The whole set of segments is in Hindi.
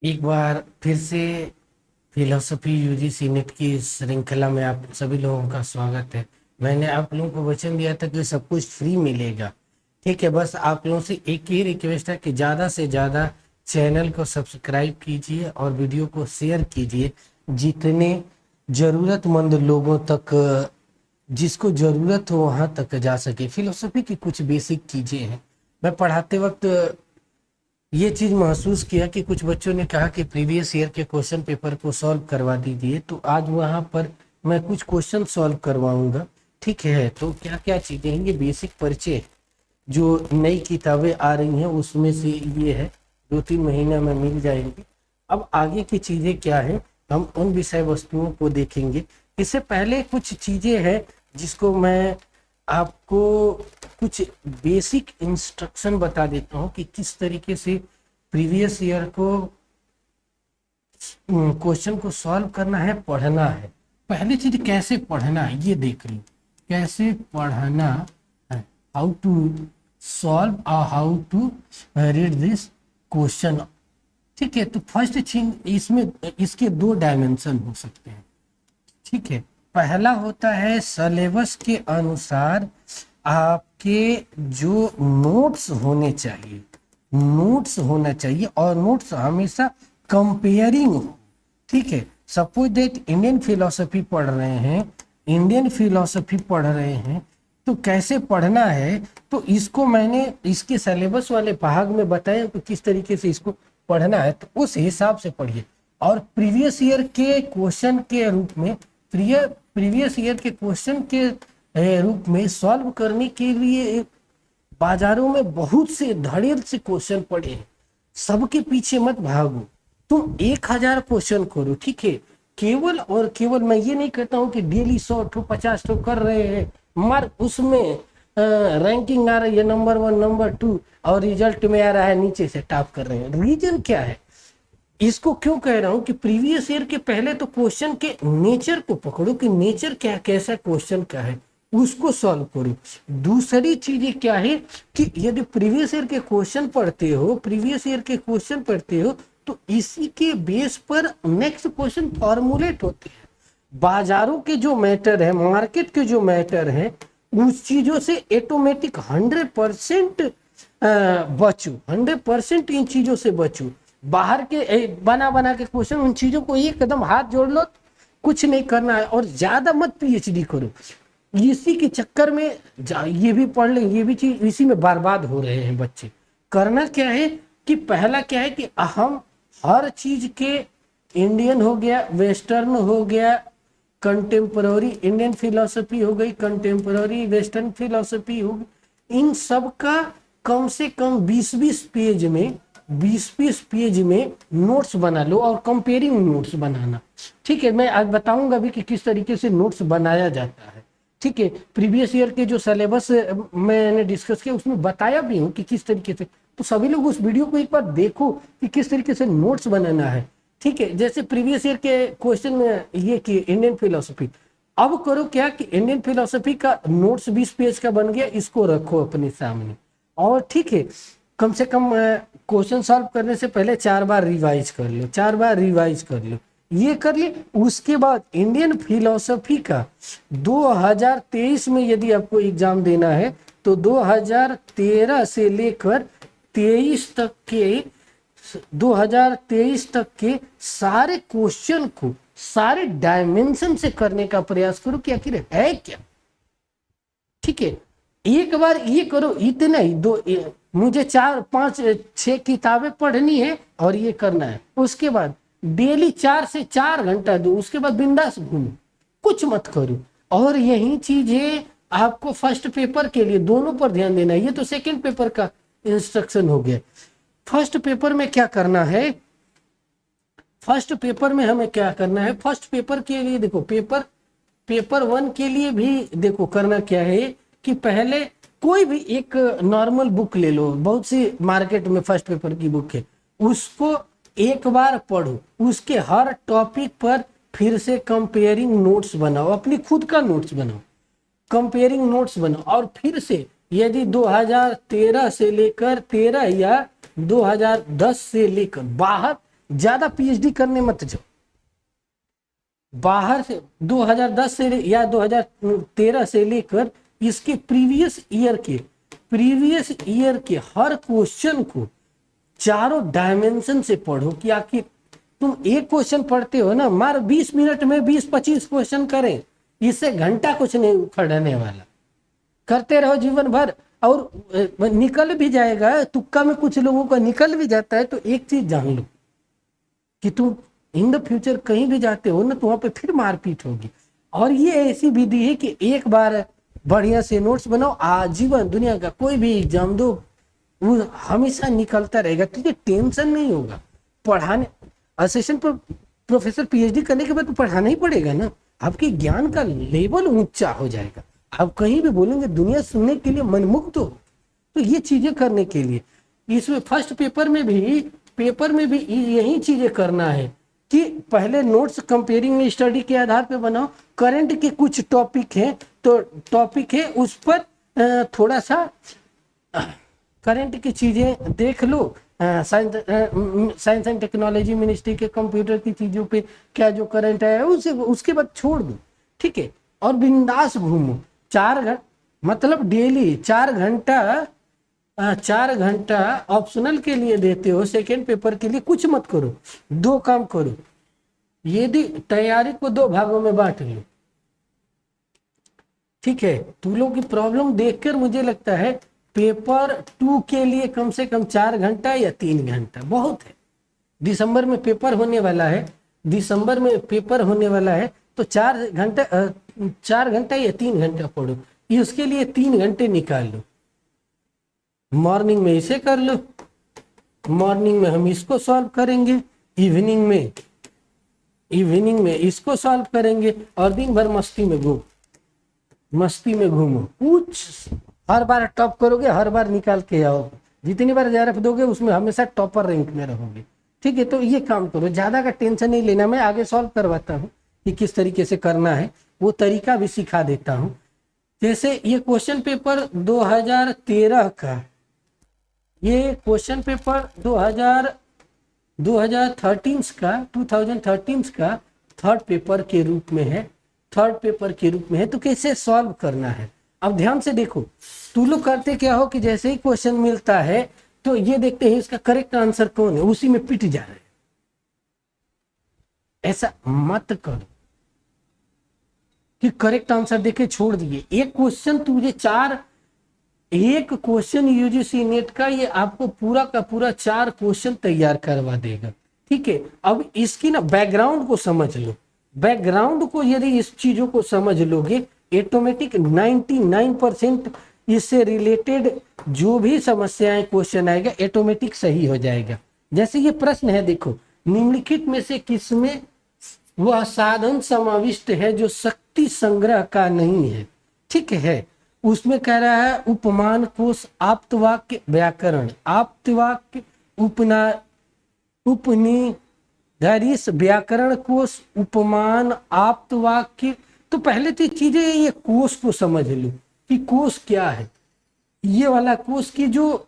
एक बार फिर से फिलोसफी यूजीसी नेट की श्रृंखला में आप सभी लोगों का स्वागत है। मैंने आप लोगों को वचन दिया था कि सब कुछ फ्री मिलेगा। ठीक है, बस आप लोगों से एक ही रिक्वेस्ट है कि ज़्यादा से ज़्यादा चैनल को सब्सक्राइब कीजिए और वीडियो को शेयर कीजिए, जितने ज़रूरतमंद लोगों तक, जिसको ज़रूरत हो वहाँ तक जा सके। फिलोसफी की कुछ बेसिक चीज़ें हैं। मैं पढ़ाते वक्त ये चीज महसूस किया कि कुछ बच्चों ने कहा कि प्रीवियस ईयर के क्वेश्चन पेपर को सॉल्व करवा दीजिए, तो आज वहां पर मैं कुछ क्वेश्चन सॉल्व करवाऊंगा। ठीक है, तो क्या क्या चीजें हैं, ये बेसिक परिचय जो नई किताबें आ रही हैं उसमें से ये है, 2-3 महीने में मिल जाएंगी। अब आगे की चीजें क्या है, हम उन विषय वस्तुओं को देखेंगे। इससे पहले कुछ चीजें हैं जिसको मैं आपको कुछ बेसिक इंस्ट्रक्शन बता देता हूँ कि किस तरीके से प्रीवियस ईयर को क्वेश्चन को सॉल्व करना है, पढ़ना है। पहली चीज कैसे पढ़ना है ये देख लो, कैसे पढ़ना है, हाउ टू सॉल्व और how to read this question. ठीक है, तो फर्स्ट चीज इसमें इसके दो डायमेंशन हो सकते हैं। ठीक है, पहला होता है सिलेबस के अनुसार आपके जो नोट्स होने चाहिए, नोट्स होना चाहिए और नोट्स हमेशा कंपेयरिंग हो। ठीक है, सपोज दैट इंडियन फिलोसफी पढ़ रहे हैं, इंडियन फिलोसफी पढ़ रहे हैं, तो कैसे पढ़ना है, तो इसको मैंने इसके सिलेबस वाले भाग में बताया कि किस तरीके से इसको पढ़ना है, तो उस हिसाब से पढ़िए। और प्रीवियस ईयर के क्वेश्चन के रूप में, प्रीवियस ईयर के क्वेश्चन के रूप में सॉल्व करने के लिए बाजारों में बहुत से धड़ेल से क्वेश्चन पड़े हैं। सबके पीछे मत भागो, तुम 1000 क्वेश्चन करो। ठीक है, केवल और केवल मैं ये नहीं कहता हूँ कि डेली 100 ठो 50 ठो कर रहे हैं, मर उसमें रैंकिंग आ रही है नंबर 1 नंबर 2 और रिजल्ट में आ रहा है नीचे से टॉप कर रहे हैं। रीजन क्या है, इसको क्यों कह रहा हूं कि प्रीवियस ईयर के पहले तो क्वेश्चन के नेचर को पकड़ो कि नेचर क्या, कैसा क्वेश्चन का है, उसको सॉल्व करो। दूसरी चीज क्या है कि यदि प्रीवियस ईयर के क्वेश्चन पढ़ते हो, प्रीवियस ईयर के क्वेश्चन पढ़ते हो, तो इसी के बेस पर नेक्स्ट क्वेश्चन फॉर्मुलेट होते हैं। बाजारों के जो मैटर है, मार्केट के जो मैटर है, उस चीजों से ऑटोमेटिक 100% बचो, 100% इन चीजों से बचो। बाहर के बना बना के क्वेश्चन, उन चीजों को एक कदम हाथ जोड़ लो, कुछ नहीं करना है। और ज्यादा मत पीएचडी करो, इसी के चक्कर में ये भी पढ़ ले, ये भी चीज, इसी में बर्बाद हो रहे हैं बच्चे। करना क्या है कि पहला क्या है कि हम हर चीज के, इंडियन हो गया, वेस्टर्न हो गया, कंटेम्पररी इंडियन फिलोसफी हो गई, कंटेम्पररी वेस्टर्न फिलोसफी हो गई, इन सब का कम से कम 20-20 पेज में, 20-20 पेज में नोट्स बना लो और कंपेयरिंग नोट्स बनाना। ठीक है, मैं आज बताऊंगा भी कि किस तरीके से नोट्स बनाया जाता है। ठीक है, प्रीवियस ईयर के जो सिलेबस मैंने डिस्कस किया उसमें बताया भी हूँ कि किस तरीके से, तो सभी लोग उस वीडियो को एक बार देखो कि किस तरीके से नोट्स बनाना है। ठीक है, जैसे प्रीवियस ईयर के क्वेश्चन में ये कि इंडियन फिलोसफी, अब करो क्या कि इंडियन फिलोसफी का नोट्स 20 पेज का बन गया, इसको रखो अपने सामने। और ठीक है, कम से कम क्वेश्चन सॉल्व करने से पहले 4 बार रिवाइज कर लो, 4 बार रिवाइज कर लो, ये कर लिए। उसके बाद इंडियन फिलोसफी का 2023 में यदि आपको एग्जाम देना है, तो 2013 से लेकर 23 तक के, 2023 तक के सारे क्वेश्चन को सारे डायमेंशन से करने का प्रयास करो कि आखिर है क्या। ठीक है, एक बार ये करो, इतना ही मुझे 4-5-6 किताबें पढ़नी है और ये करना है। उसके बाद डेली 4 से 4 घंटा दो, उसके बाद बिंदास घूमो, कुछ मत करो। और यही चीजें आपको फर्स्ट पेपर के लिए दोनों पर ध्यान देना है। ये तो सेकंड पेपर का इंस्ट्रक्शन हो गया। फर्स्ट पेपर में क्या करना है, फर्स्ट पेपर में हमें क्या करना है, फर्स्ट पेपर के लिए देखो, पेपर 1 के लिए भी देखो करना क्या है कि पहले कोई भी एक नॉर्मल बुक ले लो, बहुत सी मार्केट में फर्स्ट पेपर की बुक है, उसको एक बार पढ़ो, उसके हर टॉपिक पर फिर से कंपेयरिंग नोट्स बनाओ, अपनी खुद का नोट्स बनाओ, कंपेयरिंग नोट्स बनाओ। और फिर से यदि 2013 से लेकर 13 या 2010 से लेकर बाहर ज्यादा पीएचडी करने मत जाओ, बाहर से 2010 से या 2013 से लेकर इसके प्रीवियस ईयर के हर क्वेश्चन को चारों डायमेंशन से पढ़ो कि आखिर तुम एक क्वेश्चन पढ़ते हो ना, मार 20 मिनट में 20-25 क्वेश्चन करें, इससे घंटा कुछ नहीं उखड़ने वाला। करते रहो जीवन भर और निकल भी जाएगा, तुक्का में कुछ लोगों का निकल भी जाता है। तो एक चीज जान लो कि तुम इन द फ्यूचर कहीं भी जाते हो ना तो वहां पे फिर मारपीट होगी। और ये ऐसी विधि है कि एक बार बढ़िया से नोट्स बनाओ, आजीवन दुनिया का कोई भी एग्जाम दो वो हमेशा निकलता रहेगा, तुझे टेंशन नहीं होगा। पढ़ाने असिस्टेंट प्रोफेसर पीएचडी करने के बाद तो पढ़ाना ही पड़ेगा ना, आपके ज्ञान का लेवल ऊंचा हो जाएगा, आप कहीं भी बोलेंगे दुनिया सुनने के लिए मनमुग्ध हो। तो ये चीजें करने के लिए इसमें फर्स्ट पेपर में भी यही चीजें करना है कि पहले नोट्स कंपेयरिंग स्टडी के आधार पे बनाओ। करंट के कुछ टॉपिक हैं तो टॉपिक है उस पर थोड़ा सा करंट की चीजें देख लो, साइंस एंड टेक्नोलॉजी मिनिस्ट्री के कंप्यूटर की चीजों पे क्या जो करंट है उसे उसके बाद छोड़ दो, ठीक है। और बिंदास घूमो 4 घंटा, मतलब डेली 4 घंटा ऑप्शनल के लिए देते हो, सेकेंड पेपर के लिए कुछ मत करो, 2 काम करो। यदि तैयारी को 2 भागों में बांट लो, ठीक है। तुम लोग की प्रॉब्लम देखकर मुझे लगता है पेपर 2 के लिए कम से कम 4 घंटा या 3 घंटा बहुत है। दिसंबर में पेपर होने वाला है, तो 4 घंटा या 3 घंटा पढ़ो, उसके लिए 3 घंटे निकाल लो। मॉर्निंग में इसे कर लो, मॉर्निंग में हम इसको सॉल्व करेंगे, इवनिंग में इसको सॉल्व करेंगे, और दिन भर मस्ती में घूमो। कुछ हर बार टॉप करोगे, हर बार निकाल के आओ, जितनी बार JRF दोगे उसमें हमेशा टॉपर रैंक में रहोगे, ठीक है। तो ये काम करो, ज्यादा का टेंशन नहीं लेना। मैं आगे सॉल्व करवाता हूँ कि किस तरीके से करना है, वो तरीका भी सिखा देता हूँ। जैसे ये क्वेश्चन पेपर 2013 का, ये क्वेश्चन पेपर 2013 का थर्ड पेपर के रूप में है। तो कैसे सॉल्व करना है, अब ध्यान से देखो। तू लोग करते क्या हो कि जैसे ही क्वेश्चन मिलता है तो ये देखते हैं इसका करेक्ट आंसर कौन है, उसी में पिट जा रहे हैं। ऐसा मत करो कि करेक्ट आंसर देके छोड़ दिए। एक क्वेश्चन यूजीसी नेट का ये आपको पूरा का पूरा 4 क्वेश्चन तैयार करवा देगा, ठीक है। अब इसकी ना बैकग्राउंड को समझ लो, बैकग्राउंड को यदि इस चीजों को समझ लोगे, ऑटोमेटिक 99% इससे रिलेटेड जो भी समस्याएं क्वेश्चन आएगा ऑटोमेटिक सही हो जाएगा। जैसे ये प्रश्न है, देखो, निम्नलिखित में से किसमें वह साधन समाविष्ट है जो शक्ति संग्रह का नहीं है, ठीक है। उसमें कह रहा है उपमान कोश, आप्तवाक्य, व्याकरण, आप्तवाक्य, उपनिधरिस, व्याकरण कोश, उपमान, आप्तवाक्य। तो पहले तो चीजें ये कोश को समझ लो कि कोश क्या है। ये वाला कोश की जो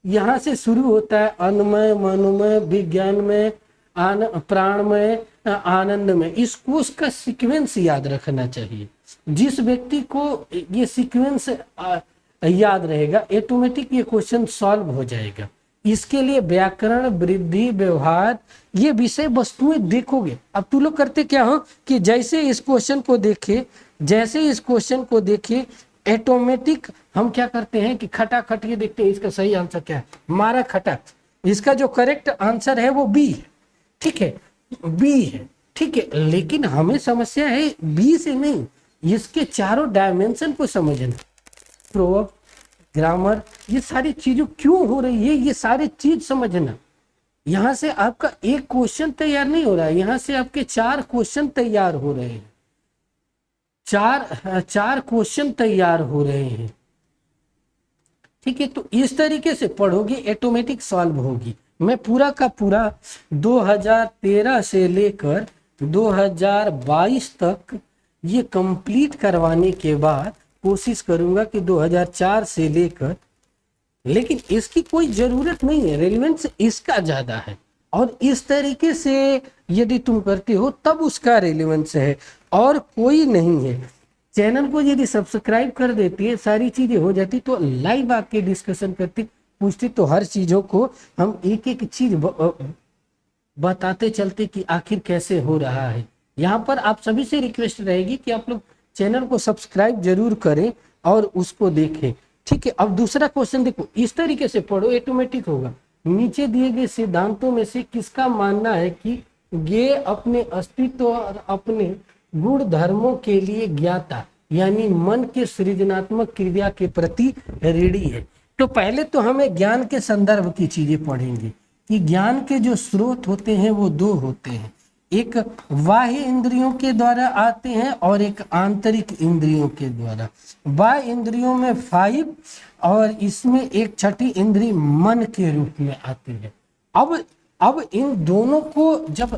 यहाँ से शुरू होता है, अन्नमय, मनोमय, विज्ञानमय, प्राणमय, आनंदमय, इस कोश का सीक्वेंस याद रखना चाहिए। जिस व्यक्ति को ये सीक्वेंस याद रहेगा ऑटोमेटिक ये क्वेश्चन सॉल्व हो जाएगा। इसके लिए व्याकरण, वृद्धि, व्यवहार, ये विषय वस्तुएं देखोगे। अब तू लोग करते क्या हो कि जैसे इस क्वेश्चन को देखे ऑटोमेटिक हम क्या करते हैं कि खटाखट ये देखते हैं इसका सही आंसर क्या है, मारा खटाक। इसका जो करेक्ट आंसर है वो बी है, ठीक है, बी है, ठीक है। लेकिन हमें समस्या है बी से नहीं, इसके चारों डायमेंशन को समझना, प्रोवर्ब, ग्रामर, ये सारी चीजें क्यों हो रही है, ये सारी चीज समझना। यहां से आपका एक क्वेश्चन तैयार नहीं हो रहा है, यहां से आपके 4 क्वेश्चन तैयार हो रहे हैं, 4 क्वेश्चन तैयार हो रहे हैं, ठीक है। तो इस तरीके से पढ़ोगे ऑटोमेटिक सॉल्व होगी। मैं पूरा का पूरा 2013 से लेकर 2022 तक ये कंप्लीट करवाने के बाद कोशिश करूंगा कि 2004 से लेकर, लेकिन इसकी कोई जरूरत नहीं है, रेलेवेंस इसका ज्यादा है। और इस तरीके से यदि तुम करते हो तब उसका रेलेवेंस है, और कोई नहीं है। चैनल को यदि सब्सक्राइब कर देती है, सारी चीजें हो जाती, तो लाइव आके डिस्कशन करती, पूछती, तो हर चीजों को हम एक एक चीज बताते चलते कि आखिर कैसे हो रहा है। यहाँ पर आप सभी से रिक्वेस्ट रहेगी कि आप लोग चैनल को सब्सक्राइब जरूर करें और उसको देखें। ठीक है, अब दूसरा क्वेश्चन देखो, इस तरीके से पढ़ो, ऑटोमेटिक होगा। नीचे दिए गए सिद्धांतों में से किसका मानना है कि ये अपने अस्तित्व और अपने गुण धर्मों के लिए ज्ञाता यानी मन के सृजनात्मक क्रिया के प्रति ऋणी है। तो पहले तो हमें ज्ञान के संदर्भ की चीजें पढ़ेंगे कि ज्ञान के जो स्रोत होते हैं वो दो होते हैं, एक बाह्य इंद्रियों के द्वारा आते हैं और एक आंतरिक इंद्रियों के द्वारा। बाह्य इंद्रियों में 5 और इसमें एक छठी इंद्री मन के रूप में आती है। अब इन दोनों को जब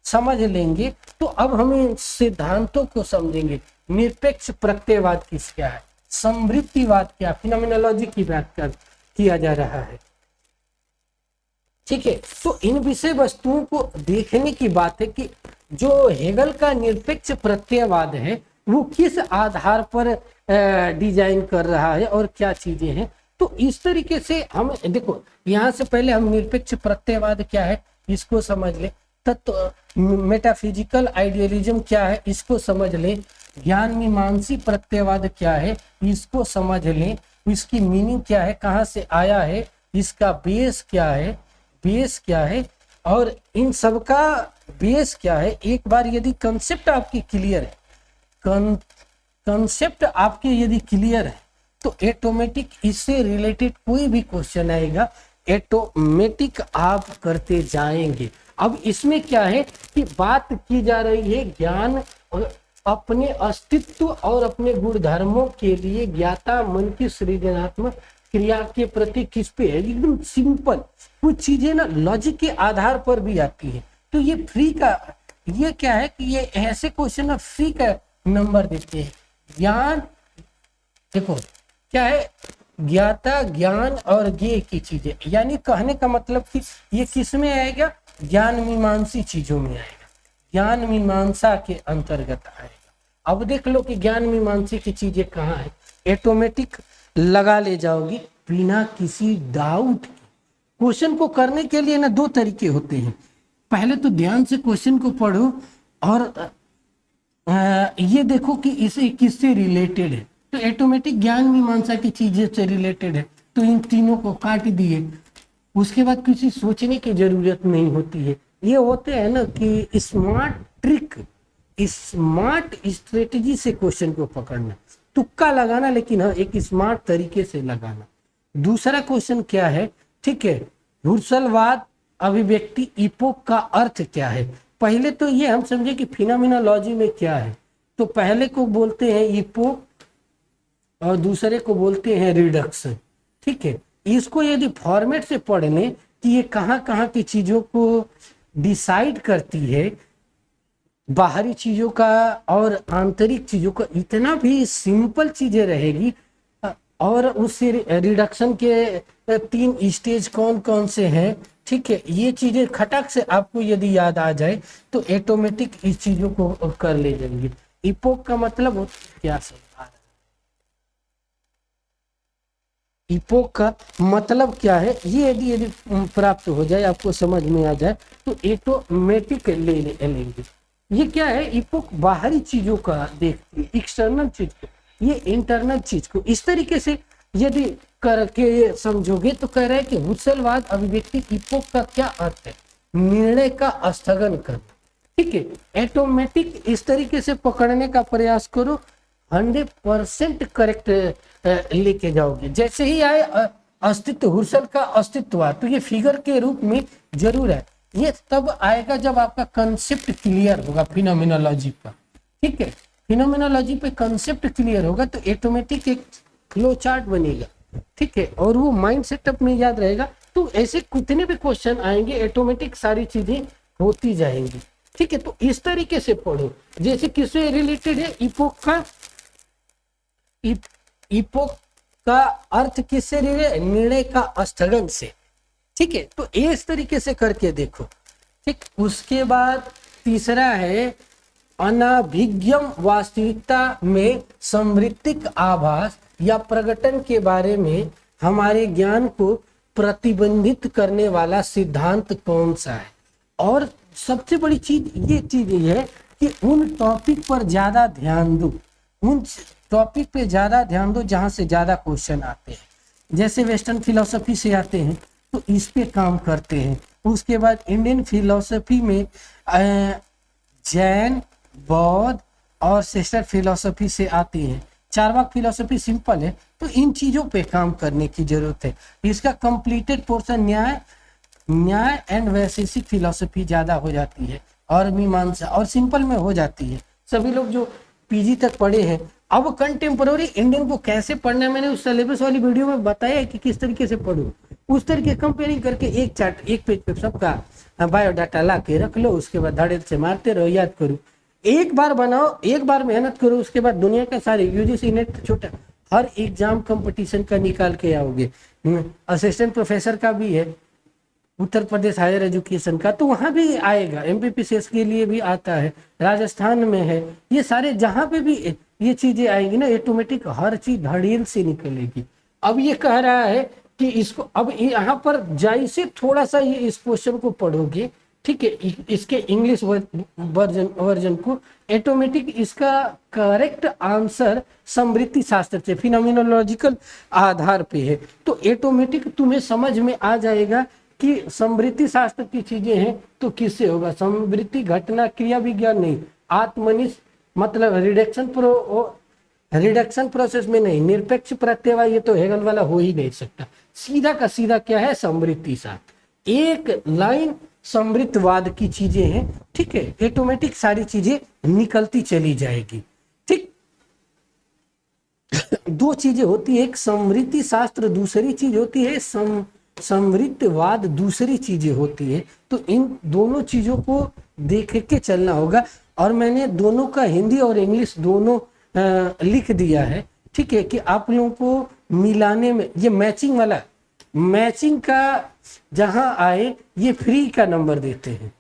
समझ लेंगे तो अब हम इन सिद्धांतों को समझेंगे। निरपेक्ष प्रत्ययवाद क्या है, समवृत्तिवाद क्या, फिनोमिनोलॉजी की बात किया जा रहा है। ठीक है, तो इन विषय वस्तुओं को देखने की बात है कि जो हेगल का निरपेक्ष प्रत्ययवाद है वो किस आधार पर डिजाइन कर रहा है और क्या चीजें हैं। तो इस तरीके से हम देखो, यहाँ से पहले हम निरपेक्ष प्रत्ययवाद क्या है इसको समझ ले, तत्व मेटाफिजिकल आइडियलिज्म क्या है इसको समझ ले, ज्ञान मीमांसी प्रत्ययवाद क्या है इसको समझ ले, इसकी मीनिंग क्या है, कहाँ से आया है, इसका बेस क्या है और इन सब का बेस क्या है। एक बार यदि कंसेप्ट आपकी क्लियर है, कंसेप्ट आपके यदि क्लियर है तो ऑटोमेटिक इससे रिलेटेड कोई भी क्वेश्चन आएगा ऑटोमेटिक आप करते जाएंगे। अब इसमें क्या है कि बात की जा रही है ज्ञान और अपने अस्तित्व और अपने गुण धर्मों के लिए ज्ञाता मन की सृजनात्मक क्रिया के प्रति किस पे है। एकदम सिंपल, कुछ चीजें ना लॉजिक के आधार पर भी आती है। तो ये फ्री का, ये क्या है कि ये ऐसे क्वेश्चन ना फ्री का नंबर देते हैं। ज्ञान देखो क्या है, ज्ञाता ज्ञान और ज्ञेय की चीजें, यानी कहने का मतलब कि ये किस में आएगा, ज्ञान मीमांसी चीजों में आएगा, ज्ञान मीमांसा के अंतर्गत आएगा। अब देख लो कि ज्ञान मीमांसी की चीजें कहाँ है, ऑटोमेटिक लगा ले जाओगी बिना किसी डाउट के। क्वेश्चन को करने के लिए ना दो तरीके होते हैं, पहले तो ध्यान से क्वेश्चन को पढ़ो और ये देखो कि इसे किससे रिलेटेड है। तो ऑटोमेटिक ज्ञान मीमांसा की चीजें से रिलेटेड है, तो इन तीनों को काट दिए, उसके बाद किसी सोचने की जरूरत नहीं होती है। ये होते हैं ना कि स्मार्ट ट्रिक, स्मार्ट स्ट्रेटजी से क्वेश्चन को पकड़ना, तुक्का लगाना, लेकिन हाँ एक स्मार्ट तरीके से लगाना। दूसरा क्वेश्चन क्या है, ठीक है, हुर्सलवाद अभिव्यक्ति इपोक का अर्थ क्या है। पहले तो ये हम समझे कि फिनोमिनोलॉजी में क्या है, तो पहले को बोलते हैं इपोक और दूसरे को बोलते हैं रिडक्शन। ठीक है, इसको यदि फॉर्मेट से पढ़ लें कि ये कहाँ कहाँ की चीजों को डिसाइड करती है, बाहरी चीजों का और आंतरिक चीजों का, इतना भी सिंपल चीजें रहेगी। और उससे रिडक्शन के 3 स्टेज कौन कौन से हैं, ठीक है, ये चीजें खटक से आपको यदि याद आ जाए तो ऑटोमेटिक इस चीजों को कर ले जाएंगे। इपोक का मतलब क्या समझा, इपोक का मतलब क्या है, ये यदि प्राप्त हो जाए, आपको समझ में आ जाए तो ऑटोमेटिक ले लेंगे। ये क्या है, इपोक बाहरी चीजों का देखती है, एक्सटर्नल चीज को, ये इंटरनल चीज को। इस तरीके से यदि करके समझोगे तो कह रहा है कि हुर्सलवाद अभिव्यक्ति इपोक का क्या अर्थ है, निर्णय का स्थगन करना। ठीक है, ऑटोमेटिक इस तरीके से पकड़ने का प्रयास करो, 100% करेक्ट लेके जाओगे। जैसे ही आए अस्तित्व, हुर्सल का अस्तित्व, तो ये फिगर के रूप में जरूर है, ये तब आएगा जब आपका कंसेप्ट क्लियर होगा फिनोमिनोलॉजी पर। ठीक है, फिनोमिनोलॉजी पे कंसेप्ट क्लियर होगा तो ऑटोमेटिक एक फ्लो चार्ट बनेगा। ठीक है, और वो माइंड सेटअप में याद रहेगा, तो ऐसे कितने भी क्वेश्चन आएंगे ऑटोमेटिक सारी चीजें होती जाएंगी। ठीक है, तो इस तरीके से पढ़ो। जैसे किससे रिलेटेड है, इपोक का, इपोक का अर्थ किससे रिलेटेड, निर्णय का स्थगन से। ठीक है, तो इस तरीके से करके देखो। ठीक, उसके बाद तीसरा है अनाभिज्ञम वास्तविकता में समृद्धिक आभास या प्रकटन के बारे में हमारे ज्ञान को प्रतिबंधित करने वाला सिद्धांत कौन सा है। और सबसे बड़ी चीज ये है कि उन टॉपिक पर ज्यादा ध्यान दो, उन टॉपिक पे ज्यादा ध्यान दो जहां से ज्यादा क्वेश्चन आते हैं। जैसे वेस्टर्न फिलोसफी से आते हैं तो इस पे काम करते हैं। उसके बाद इंडियन फिलोसफी में जैन, बौद्ध और सिस्टर फिलोसफी से आती है। चारवाक फिलोसफी सिंपल है, तो इन चीजों पे काम करने की जरूरत है। इसका कंप्लीटेड पोर्शन न्याय एंड वैशेषिक फिलोसफी ज्यादा हो जाती है और मीमांसा और सिंपल में हो जाती है। सभी लोग जो पीजी तक पढ़े हैं, अब कंटेम्पोररी इंडियन को कैसे पढ़ना है मैंने उस सिलेबस वाली वीडियो में बताया है कि किस तरीके से पढ़ो। उस तरीके कंपेयरिंग करके एक चार्ट एक पेज पे सबका बायोडाटा ला के रख लो, उसके बाद धड़े से मारते रहो, याद करो। एक बार बनाओ, एक बार मेहनत करो, उसके बाद दुनिया का सारे यूजीसी नेट छोटा हर एग्जाम कंपटीशन का निकाल के आओगे। असिस्टेंट प्रोफेसर का भी है, उत्तर प्रदेश हायर एजुकेशन का, तो वहां भी आएगा। एमपीपीसीएस के लिए भी आता है, राजस्थान में है। ये सारे जहां पे भी ये चीजें आएंगी ना, ऑटोमेटिक हर चीज धड़ेल से निकलेगी। अब ये कह रहा है कि इसको अब यहाँ पर जैसे थोड़ा सा ये इस क्वेश्चन को पढ़ोगे, ठीक है, इसके इंग्लिश वर्जन को, ऑटोमेटिक इसका करेक्ट आंसर समृद्धि शास्त्र से फिनोमिनोलॉजिकल आधार पे है। तो ऑटोमेटिक तुम्हें समझ में आ जाएगा कि समृद्धि शास्त्र की चीजें हैं तो किससे होगा। समृद्धि घटना क्रिया विज्ञान नहीं, आत्मनिष्ठ मतलब रिडक्शन प्रोसेस में नहीं, निरपेक्ष प्रत्यय, ये तो हेगल वाला हो ही नहीं सकता। सीधा का सीधा क्या है, समृद्धि शास्त्र। एक लाइन समृद्धवाद की चीजें हैं, ठीक है, ऑटोमेटिक सारी चीजें निकलती चली जाएगी। ठीक, दो चीजें होती है, एक समृद्धि शास्त्र, दूसरी चीज होती है समृद्धवाद, दूसरी चीजें होती है। तो इन दोनों चीजों को देख के चलना होगा। और मैंने दोनों का हिंदी और इंग्लिश दोनों लिख दिया है, ठीक है, कि आप लोगों को मिलाने में ये मैचिंग वाला, मैचिंग का जहां आए ये फ्री का नंबर देते हैं,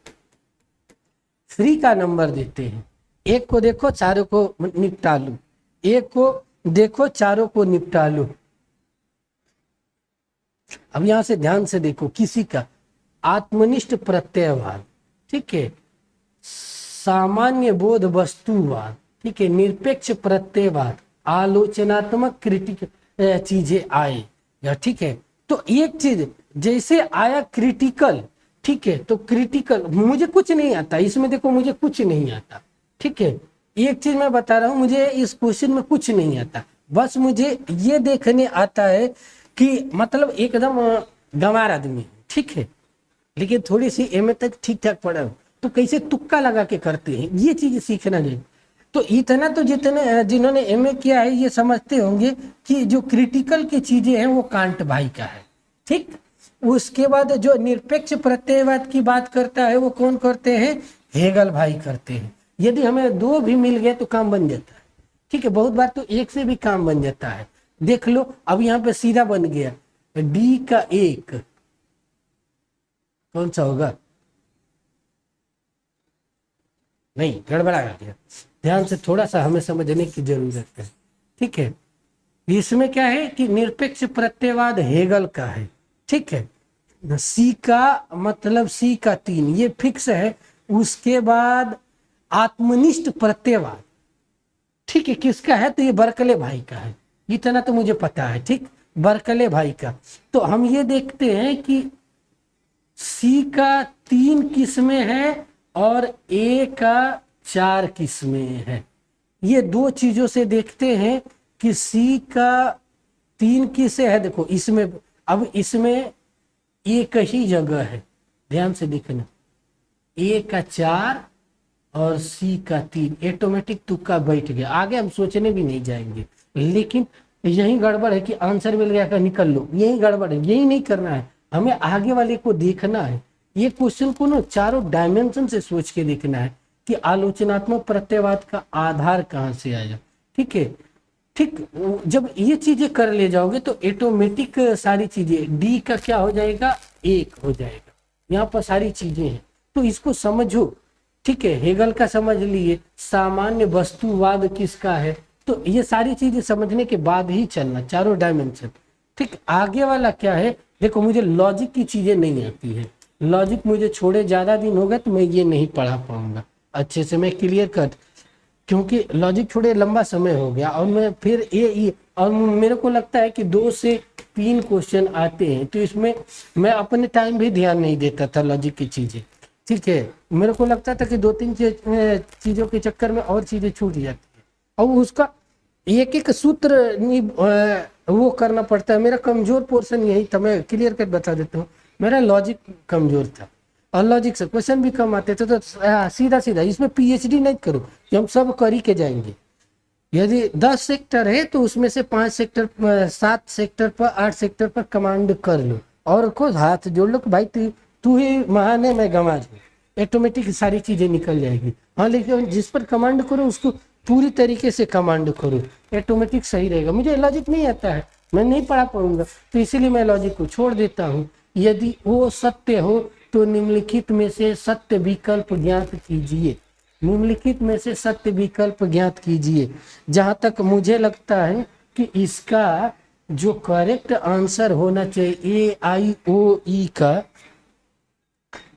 फ्री का नंबर देते हैं। एक को देखो चारों को निपटा लो, एक को देखो चारों को निपटा लो। अब यहां से ध्यान से देखो, किसी का आत्मनिष्ठ प्रत्ययवाद, ठीक है, सामान्य बोध वस्तुवाद, ठीक है, निरपेक्ष प्रत्ययवाद, आलोचनात्मक क्रिटिक चीजें आए या, ठीक है। तो एक चीज जैसे आया क्रिटिकल, ठीक है, तो क्रिटिकल मुझे कुछ नहीं आता इसमें, देखो मुझे कुछ नहीं आता, ठीक है। एक चीज मैं बता रहा हूं, मुझे इस क्वेश्चन में कुछ नहीं आता, बस मुझे ये देखने आता है कि मतलब एकदम गंवार आदमी, ठीक है, लेकिन थोड़ी सी एमए तक ठीक ठाक पढ़ा हो, तो कैसे तुक्का लगा के करते हैं, ये चीज सीखना चाहिए। तो इतना तो जितने जिन्होंने एमए किया है ये समझते होंगे कि जो क्रिटिकल की चीजें हैं वो कांट भाई का है, ठीक। उसके बाद जो निरपेक्ष प्रत्ययवाद की बात करता है वो कौन करते हैं, हेगल भाई करते हैं। यदि हमें दो भी मिल गए तो काम बन जाता है, ठीक है, बहुत बार तो एक से भी काम बन जाता है। देख लो अब यहाँ पे सीधा बन गया, डी का एक कौन सा होगा, नहीं गड़बड़ा गया, ध्यान से थोड़ा सा हमें समझने की जरूरत है, ठीक है। इसमें क्या है कि निरपेक्ष प्रत्ययवाद हेगल का है, ठीक है। सी का मतलब सी का 3 ये फिक्स है। उसके बाद आत्मनिष्ठ प्रत्ययवाद, ठीक है, किसका है, तो ये बर्कले भाई का है, इतना तो मुझे पता है, ठीक, बर्कले भाई का। तो हम ये देखते हैं कि सी का 3 किस्में हैं और ए का 4 किस्में हैं। ये दो चीजों से देखते हैं कि सी का 3 किसे है। देखो इसमें, अब इसमें एक ही जगह है, ध्यान से देखना, ए का 4 और सी का 3, ऑटोमेटिक तुक्का बैठ गया, आगे हम सोचने भी नहीं जाएंगे। लेकिन यही गड़बड़ है कि आंसर मिल गया का निकल लो, यही गड़बड़ है, यही नहीं करना है, हमें आगे वाले को देखना है। ये क्वेश्चन को ना चारों डायमेंशन से सोच के देखना है कि आलोचनात्मक प्रत्ययवाद का आधार कहाँ से आया, ठीक है। ठीक, जब ये चीजें कर ले जाओगे तो ऑटोमेटिक सारी चीजें डी का क्या हो जाएगा, 1 हो जाएगा। यहाँ पर सारी चीजें हैं, तो इसको समझो। ठीक है, हेगल का समझ लिए, सामान्य वस्तुवाद किसका है, तो ये सारी चीजें समझने के बाद ही चलना, चारों डायमेंशन। ठीक, आगे वाला क्या है, देखो मुझे लॉजिक की चीजें नहीं आती है, लॉजिक मुझे छोड़े ज्यादा दिन हो गए तो मैं ये नहीं पढ़ा पाऊंगा अच्छे से, मैं क्लियर कट, क्योंकि लॉजिक छोड़े लंबा समय हो गया, और मैं फिर ये और मेरे को लगता है कि 2 से 3 क्वेश्चन आते हैं, तो इसमें मैं अपने टाइम भी ध्यान नहीं देता था लॉजिक की चीजें। ठीक है, मेरे को लगता था कि 2-3 चीजों के चक्कर में और चीजें छूट जाती है, और उसका एक एक सूत्र नहीं वो करना पड़ता है। मेरा कमजोर पोर्शन यही था, मैं क्लियर कर बता देता हूँ, मेरा लॉजिक कमजोर था, और लॉजिक से क्वेश्चन भी कम आते थे, तो सीधा सीधा इसमें पीएचडी नहीं करो कि हम सब कर ही के जाएंगे। यदि 10 सेक्टर है तो उसमें से 5 सेक्टर 7 सेक्टर पर 8 सेक्टर पर कमांड कर लो, और को हाथ जोड़ लो कि भाई तू ही महान है, मैं गंवार हूँ, ऑटोमेटिक सारी चीजें निकल जाएगी। हाँ, लेकिन जिस पर कमांड करो उसको पूरी तरीके से कमांड करो, ऑटोमेटिक सही रहेगा। मुझे लॉजिक नहीं आता है, मैं नहीं पढ़ा पाऊंगा, तो इसीलिए मैं लॉजिक को छोड़ देता हूँ। यदि वो सत्य हो तो निम्नलिखित में से सत्य विकल्प ज्ञात कीजिए, निम्नलिखित में से सत्य विकल्प ज्ञात कीजिए। जहां तक मुझे लगता है कि इसका जो करेक्ट आंसर होना चाहिए AIOE का,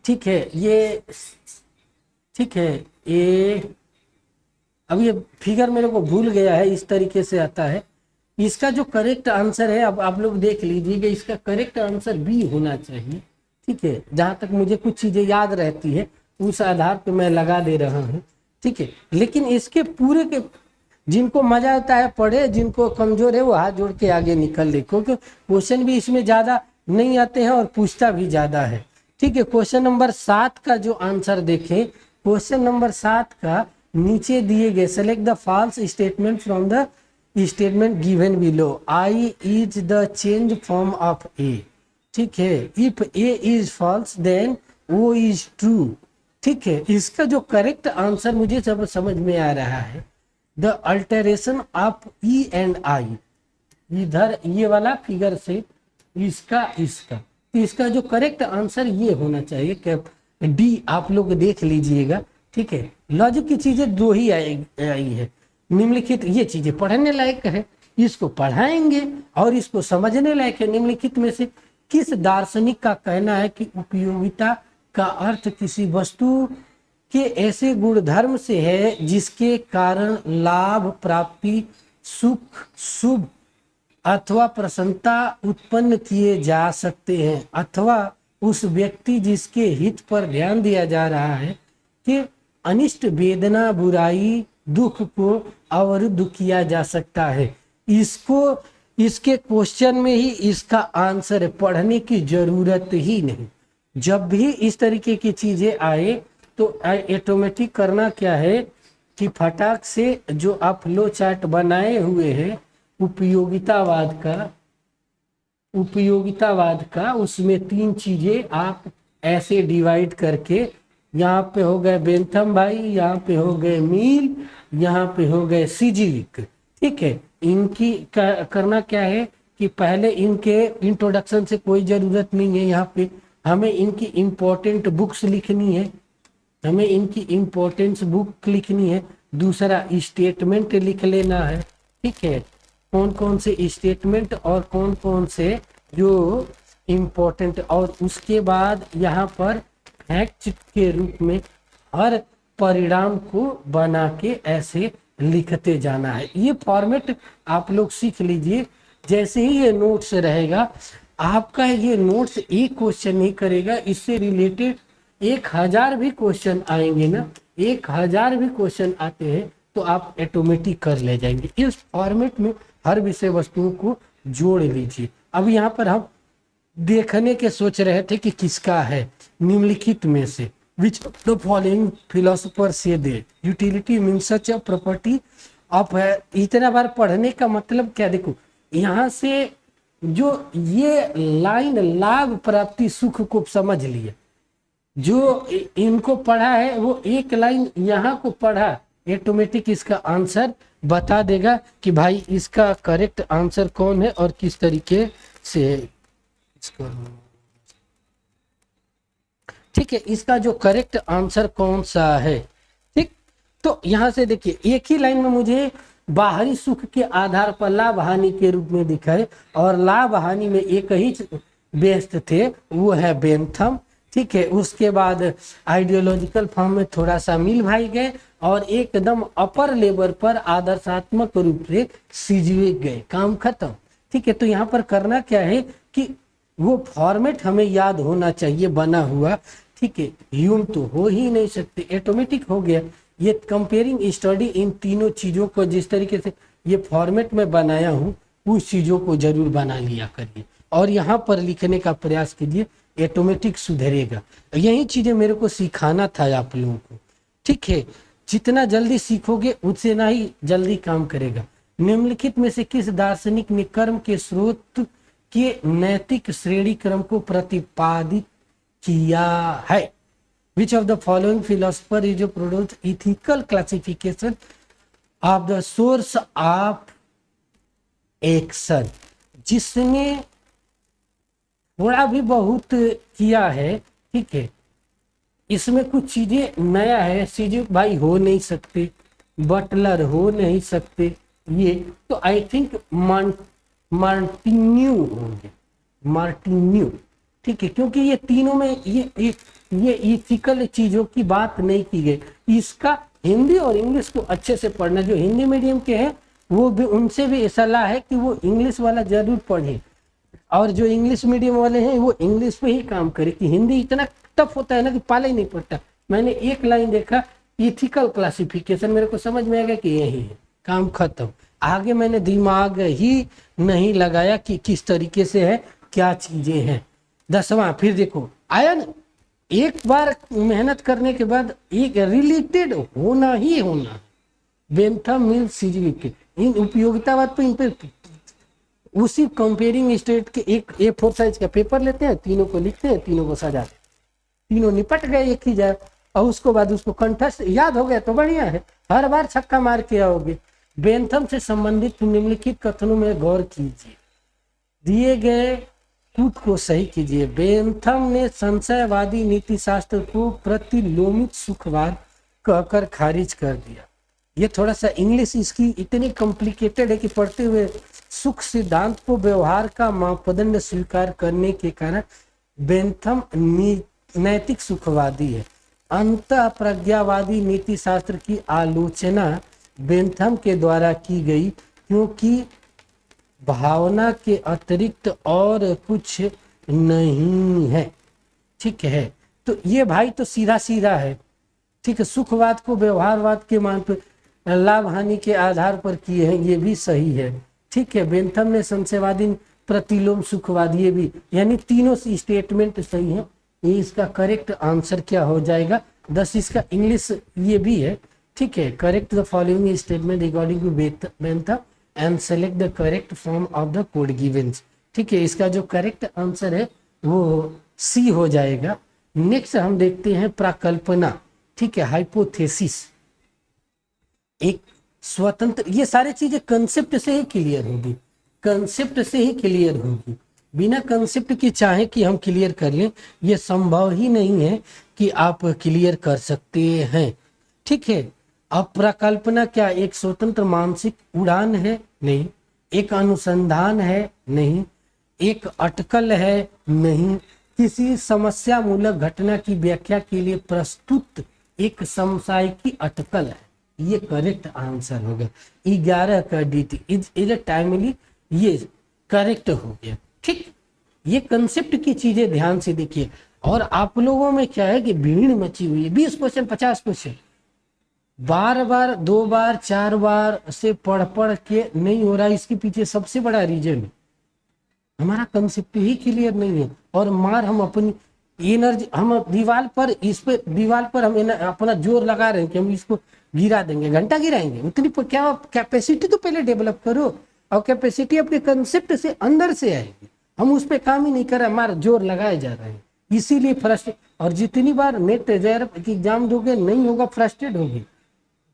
ठीक है, ये ठीक है, ये अब ये फिगर मेरे को भूल गया है, इस तरीके से आता है। इसका जो करेक्ट आंसर है, अब आप लोग देख लीजिए कि इसका करेक्ट आंसर बी होना चाहिए। ठीक है, जहां तक मुझे कुछ चीजें याद रहती है उस आधार पे मैं लगा दे रहा हूँ। ठीक है, लेकिन इसके पूरे के जिनको मजा आता है पढ़े, जिनको कमजोर है वो हाथ जोड़ के आगे निकल दे, क्योंकि क्वेश्चन भी इसमें ज्यादा नहीं आते हैं और पूछता भी ज्यादा है। ठीक है, क्वेश्चन नंबर 7 का जो आंसर देखें, क्वेश्चन नंबर 7 का नीचे दिए गए select the false statement from the statement given below, I is the change form of A. ठीक है, if A is false then O is true. ठीक है, इसका जो करेक्ट आंसर मुझे सब समझ में आ रहा है, the alteration of E and I, इधर ये वाला फिगर से इसका तो इसका जो करेक्ट आंसर ये होना चाहिए कि डी, आप लोग देख लीजिएगा। ठीक है, लॉजिक की चीजें 2 ही आई है, निम्नलिखित ये चीजें पढ़ने लायक है, इसको पढ़ाएंगे, और इसको समझने लायक है। निम्नलिखित में से किस दार्शनिक का कहना है कि उपयोगिता का अर्थ किसी वस्तु के ऐसे गुणधर्म से है जिसके कारण लाभ, प्राप्ति, सुख, शुभ अथवा प्रसन्नता उत्पन्न किए जा सकते हैं, अथवा उस व्यक्ति जिसके हित पर ध्यान दिया जा रहा है कि अनिष्ट, वेदना, बुराई, दुख को अवरुद्ध किया जा सकता है। इसको इसके क्वेश्चन में ही इसका आंसर है, पढ़ने की जरूरत ही नहीं। जब भी इस तरीके की चीजें आए तो ऑटोमेटिक करना क्या है कि फटाक से जो आप फ्लो चार्ट बनाए हुए हैं उपयोगितावाद का उसमें 3 चीजें आप ऐसे डिवाइड करके, यहाँ पे हो गए बेंथम भाई, यहाँ पे हो गए मील, यहाँ पे हो गए सिजिविक। ठीक है, इनकी करना क्या है कि पहले इनके इंट्रोडक्शन से कोई जरूरत नहीं है, यहाँ पे हमें इनकी इम्पोर्टेंट बुक्स लिखनी है, हमें इनकी इम्पोर्टेंस बुक लिखनी है। दूसरा स्टेटमेंट लिख लेना है। ठीक है, कौन कौन से स्टेटमेंट और कौन कौन से जो इम्पोर्टेंट, और उसके बाद यहाँ पर फैक्ट के रूप में हर परिणाम को बना के ऐसे लिखते जाना है। ये फॉर्मेट आप लोग सीख लीजिए। जैसे ही ये नोट्स रहेगा आपका, ये नोट्स एक क्वेश्चन नहीं करेगा, इससे रिलेटेड 1000 भी क्वेश्चन आएंगे ना, 1000 भी क्वेश्चन आते हैं तो आप ऑटोमेटिक कर ले जाएंगे। इस फॉर्मेट में हर विषय वस्तुओं को जोड़ लीजिए। अब यहाँ पर हम देखने के सोच रहे थे कि किसका है, निम्नलिखित में से विच द फॉलोइंग फिलोसोफर से say utility means such a property of है। इतना बार पढ़ने का मतलब क्या, देखो यहाँ से जो ये लाइन लाभ, प्राप्ति, सुख को समझ लिया, जो इनको पढ़ा है वो एक लाइन यहाँ को पढ़ा ऑटोमेटिक इसका आंसर बता देगा कि भाई इसका करेक्ट आंसर कौन है और किस तरीके से है इसको। ठीक है, इसका जो करेक्ट आंसर कौन सा है। ठीक, तो यहां से देखिए एक ही लाइन में मुझे बाहरी सुख के आधार पर लाभ हानि के रूप में दिखाए और लाभ हानि में एक ही बेस्ट थे, वो है बेंथम। ठीक है, उसके बाद आइडियोलॉजिकल फॉर्म में थोड़ा सा मिल भाई गए और एकदम अपर लेवल पर आदर्शात्मक रूप से सिजवेक गए, काम खत्म। ठीक है, तो यहाँ पर करना क्या है कि वो फॉर्मेट हमें याद होना चाहिए बना हुआ। ठीक है, यूं तो हो ही नहीं सकते, ऑटोमेटिक हो गया। ये कंपेयरिंग स्टडी इन तीनों चीजों को जिस तरीके से ये फॉर्मेट में बनाया हूँ उस चीजों को जरूर बना लिया करिए और यहाँ पर लिखने का प्रयास कीजिए, ऑटोमेटिक सुधरेगा। यही चीजें मेरे को सिखाना था आप लोगों को। ठीक है, जितना जल्दी सीखोगे उतना ही जल्दी काम करेगा। निम्नलिखित में से किस दार्शनिक ने कर्म के स्रोत के नैतिक श्रेणी क्रम को प्रतिपादित किया है? Which of the following philosopher is produced ethical classification of the source of action? जिसने थोड़ा भी बहुत किया है। ठीक है, इसमें कुछ चीजें नया है, चीजें भाई हो नहीं सकते, बटलर हो नहीं सकते, ये तो आई थिंक मार्टिन्यू होंगे, मार्टिन्यू। ठीक है, क्योंकि ये तीनों में ये इथिकल चीजों की बात नहीं की गई। इसका हिंदी और इंग्लिश को अच्छे से पढ़ना, जो हिंदी मीडियम के हैं वो भी, उनसे भी सलाह है कि वो इंग्लिश वाला जरूर पढ़े और जो इंग्लिश मीडियम वाले हैं वो इंग्लिश पे ही काम करे, कि हिंदी इतना टफ होता है ना कि पाला ही नहीं पड़ता। मैंने एक लाइन देखा इथिकल क्लासिफिकेशन, मेरे को समझ में आ गया कि यही है, काम खत्म। आगे मैंने दिमाग ही नहीं लगाया कि किस तरीके से है, क्या चीजें हैं। 10वां फिर देखो आया ना, एक बार मेहनत करने के बाद एक रिलेटेड होना ही होना। बेंथम मिल्स सिजविक इन उपयोगितावाद पे इन पे उसी कंपेयरिंग स्टेट के एक A4 साइज का पेपर लेते हैं, तीनों को लिखते हैं, तीनों को सजाते हैं, तीनों निपट गए एक ही जगह और उसको बाद उसको कंठस्थ याद हो गया तो बढ़िया है, हर बार छक्का मार के आओगे। बेंथम से संबंधित निम्नलिखित कथनों में गौर कीजिए, दिए गए कूट को सही कीजिए। बेंथम ने संशयवादी नीति शास्त्र को प्रतिलोमित सुखवाद कहकर खारिज कर दिया। ये थोड़ा सा इंग्लिश इसकी इतनी कॉम्प्लिकेटेड है कि पढ़ते हुए सुख सिद्धांत को व्यवहार का मापदंड स्वीकार करने के कारण बेंथम नैतिक सुखवादी है। अंत प्रज्ञावादी नीति शास्त्र की आलोचना बेंथम के द्वारा की गई क्योंकि भावना के अतिरिक्त और कुछ नहीं है। ठीक है, तो ये भाई तो सीधा सीधा है। ठीक है, सुखवाद को व्यवहारवाद के मान पर लाभ हानि के आधार पर किए हैं, ये भी सही है। ठीक है, बेंथम ने संशयवादी प्रतिलोम सुखवाद, ये भी, यानी तीनों स्टेटमेंट सही है। ये इसका करेक्ट आंसर क्या हो जाएगा? 10 इसका इंग्लिश ये भी है। ठीक है, correct the following statement according to Bentham and select the correct form of the code givens. ठीक है, इसका जो करेक्ट आंसर है वो सी हो जाएगा। नेक्स्ट हम देखते हैं प्राकल्पना। ठीक है, हाइपोथेसिस एक स्वतंत्र, ये सारी चीजें कंसेप्ट से ही क्लियर होगी, कंसेप्ट से ही क्लियर होगी। बिना कंसेप्ट के चाहे कि हम क्लियर कर लें, ये संभव ही नहीं है कि आप क्लियर कर सकते हैं। ठीक है, अब प्रकल्पना क्या एक स्वतंत्र मानसिक उड़ान है? नहीं। एक अनुसंधान है? नहीं। एक अटकल है? नहीं। किसी समस्या मूलक घटना की व्याख्या के लिए प्रस्तुत एक समसाय की अटकल है, ये करेक्ट आंसर होगा। 11 का dt इज टाइमली, ये करेक्ट हो गया। ठीक, ये कंसेप्ट की चीजें ध्यान से देखिए। और आप लोगों में क्या है कि भीड़ मची हुई है, 20 क्वेश्चन 50 क्वेश्चन बार बार 2 बार 4 बार से पढ़ पढ़ के नहीं हो रहा। इसके पीछे सबसे बड़ा रीजन हमारा कंसेप्ट ही क्लियर नहीं है। और मार हम अपनी एनर्जी, हम दीवार पर, इस पे दीवार पर हम अपना जोर लगा रहे हैं कि हम इसको गिरा देंगे, घंटा गिराएंगे। उतनी क्या कैपेसिटी तो पहले डेवलप करो, और कैपेसिटी अपने कंसेप्ट से अंदर से आएगी। हम उस पर काम ही नहीं कर रहे, हमारा जोर लगाए जा रहे हैं, इसीलिए फ्रस्ट्रेट। और जितनी बार नेट एग्जाम दोगे नहीं होगा, फ्रस्ट्रेट होगी।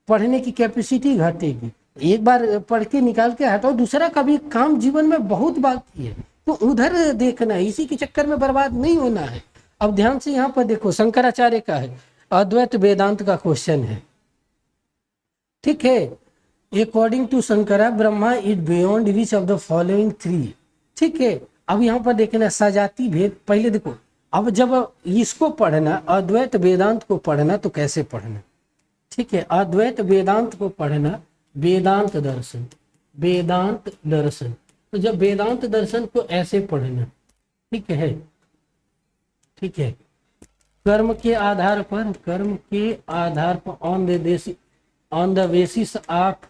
पढ़ने की कैपेसिटी घटेगी। एक बार पढ़ के निकाल के हटाओ, दूसरा का भी काम जीवन में बहुत बाकी है, तो उधर देखना है, इसी के चक्कर में बर्बाद नहीं होना है। अब ध्यान से यहाँ पर देखो, शंकराचार्य का है, अद्वैत वेदांत का क्वेश्चन है, ठीक है। According to Shankara Brahma is beyond reach of the following three, ठीक है। अब यहाँ पर देखना सजाति भेद, पहले देखो, अब जब इसको पढ़ना, अद्वैत वेदांत को पढ़ना, तो कैसे पढ़ना, ठीक है। अद्वैत वेदांत को पढ़ना, वेदांत दर्शन, वेदांत दर्शन, तो जब वेदांत दर्शन को ऐसे पढ़ना, ठीक है, ठीक है। कर्म के आधार पर, कर्म के आधार पर, on the basis of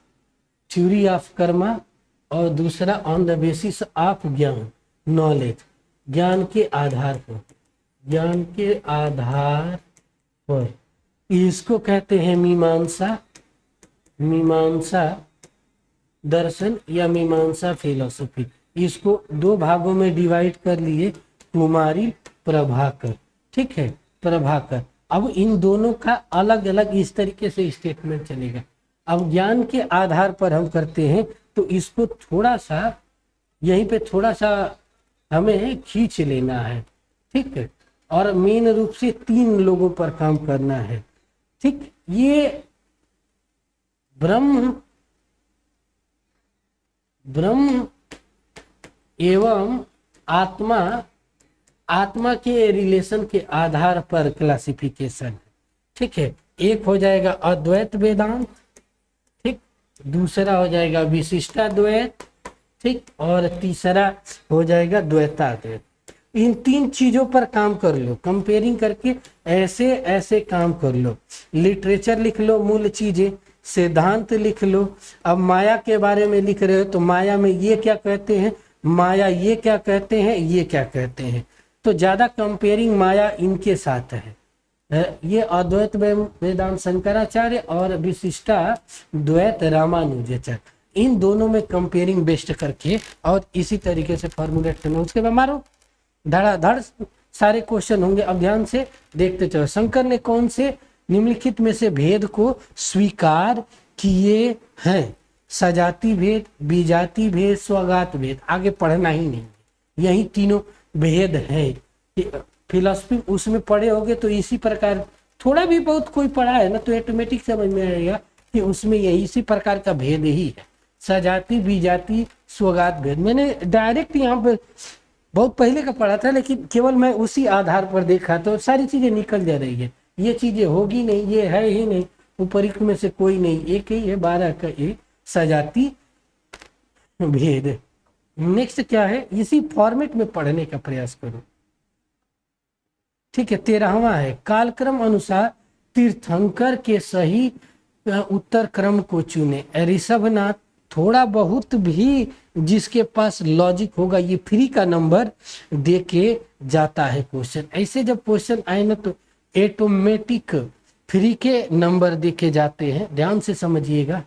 theory of Karma, और दूसरा ऑन द बेसिस ऑफ ज्ञान, नॉलेज, ज्ञान के आधार पर, ज्ञान के आधार पर, इसको कहते हैं मीमांसा, मीमांसा दर्शन या मीमांसा फिलोसफी। इसको दो भागों में डिवाइड कर लिए, कुमारी प्रभाकर, ठीक है, प्रभाकर। अब इन दोनों का अलग अलग इस तरीके से स्टेटमेंट चलेगा। अब ज्ञान के आधार पर हम करते हैं, तो इसको थोड़ा सा यहीं पे थोड़ा सा हमें खींच लेना है, ठीक है, और मेन रूप से 3 लोगों पर काम करना है, ठीक। ये ब्रह्म एवं आत्मा, आत्मा के रिलेशन के आधार पर क्लासिफिकेशन, ठीक है। एक हो जाएगा अद्वैत वेदांत, ठीक, दूसरा हो जाएगा विशिष्टाद्वैत, ठीक, और तीसरा हो जाएगा द्वैताद्वैत। इन 3 चीजों पर काम कर लो, कंपेयरिंग करके ऐसे ऐसे काम कर लो। लिटरेचर लिख लो, मूल चीजें, सिद्धांत लिख लो। अब माया के बारे में लिख रहे हो, तो माया में ये क्या कहते हैं, माया ये क्या कहते हैं, ये क्या कहते हैं, तो ज्यादा कंपेयरिंग माया इनके साथ है। ये अद्वैत वेदांत शंकराचार्य और विशिष्टा द्वैत रामानुजाचार्य, इन दोनों में कंपेयरिंग बेस्ट करके और इसी तरीके से फॉर्मुलेट करना। उसके बाद मारो धड़ाधड़ सारे क्वेश्चन होंगे। अब ध्यान से देखते चलो, शंकर ने कौन से निम्नलिखित में से भेद को स्वीकार किए हैं? सजाति भेद, विजाति भेद, स्वगात भेद। आगे पढ़ना ही नहीं, यही तीनों भेद है। फिलोसफी उसमें पढ़े होगे तो इसी प्रकार, थोड़ा भी बहुत कोई पढ़ा है ना, तो ऑटोमेटिक समझ में आएगा कि उसमें यही इसी प्रकार का भेद ही है, सजाति, विजाति, स्वगात भेद। मैंने डायरेक्ट यहाँ पे बहुत पहले का पढ़ा था, लेकिन केवल मैं उसी आधार पर देखा तो सारी चीजें निकल जा रही है। ये चीजें होगी नहीं, ये है ही नहीं, ऊपरी में से कोई नहीं, एक ही है, 12 का एक सजाति भेद। नेक्स्ट क्या है, इसी फॉर्मेट में पढ़ने का प्रयास करो, ठीक है। 13वां है, कालक्रम अनुसार तीर्थंकर के सही उत्तर क्रम को चुने। ऋषभनाथ, थोड़ा बहुत भी जिसके पास लॉजिक होगा, ये फ्री का नंबर दे के जाता है क्वेश्चन। ऐसे जब क्वेश्चन आए ना, तो ऑटोमेटिक फ्री के नंबर दे के जाते हैं, ध्यान से समझिएगा।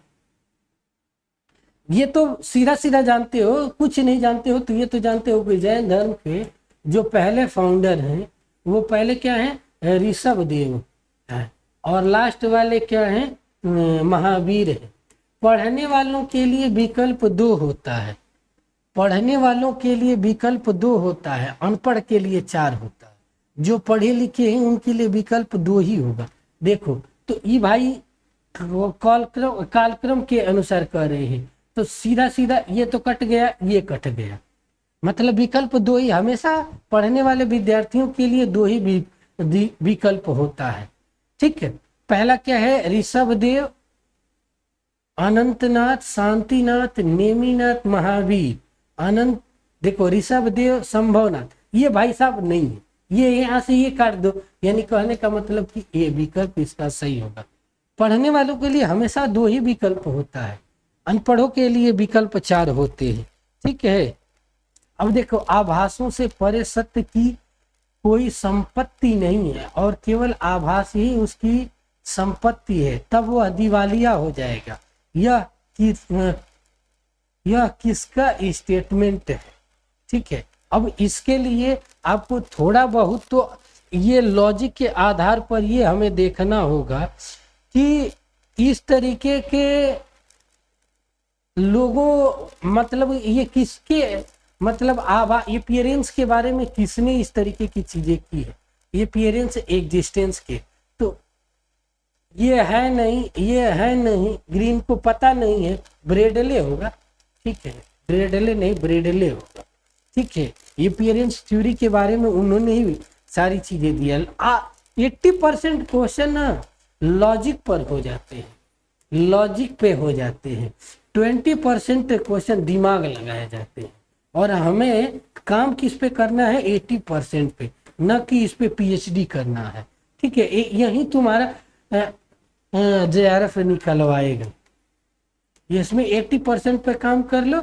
ये तो सीधा सीधा जानते हो, कुछ नहीं जानते हो तो ये तो जानते हो कि जैन धर्म के जो पहले फाउंडर हैं वो पहले क्या है, ऋषभ देव है, और लास्ट वाले क्या है, महावीर है। पढ़ने वालों के लिए विकल्प 2 होता है, पढ़ने वालों के लिए विकल्प 2 होता है, अनपढ़ के लिए 4 होता है। जो पढ़े लिखे हैं उनके लिए विकल्प 2 ही होगा। देखो तो ये भाई कालक्रम के अनुसार कर रहे हैं, तो सीधा सीधा ये तो कट गया, ये कट गया, मतलब विकल्प 2 ही हमेशा पढ़ने वाले विद्यार्थियों के लिए 2 ही विकल्प होता है, ठीक है। पहला क्या है, ऋषभदेव, अनंतनाथ, शांतिनाथ, नेमिनाथ, महावीर। अनंत, देखो ऋषभदेव, संभवनाथ, ये भाई साहब नहीं है, ये यहाँ से ये काट दो, यानी कहने का मतलब कि ये विकल्प इसका सही होगा। पढ़ने वालों के लिए हमेशा 2 ही विकल्प होता है, अनपढ़ों के लिए विकल्प 4 होते हैं, ठीक है। अब देखो, आभासों से परे सत्य की कोई संपत्ति नहीं है और केवल आभास ही उसकी संपत्ति है, तब वह दिवालिया हो जाएगा। यह किसका स्टेटमेंट है, ठीक है। अब इसके लिए आपको थोड़ा बहुत तो ये लॉजिक के आधार पर ये हमें देखना होगा कि इस तरीके के लोगों मतलब ये किसके मतलब अपीयरेंस के बारे में किसने इस तरीके की चीजें की है, ये अपीयरेंस एग्जिस्टेंस के। तो ये है नहीं ग्रीन को पता नहीं है, ब्रेडले होगा, ठीक है, ब्रेडले नहीं ब्रेडले होगा, ठीक है। ये अपीयरेंस थ्योरी के बारे में उन्होंने ही सारी चीजें दी है। 80% क्वेश्चन ना लॉजिक पर हो जाते हैं, लॉजिक पे हो जाते हैं, 20% क्वेश्चन दिमाग लगाए जाते हैं। और हमें काम किस पे करना है, 80% पे, न कि इस पे पीएचडी करना है, ठीक है। यही तुम्हारा JRF निकलवाएगा। इसमें 80% पे काम कर लो,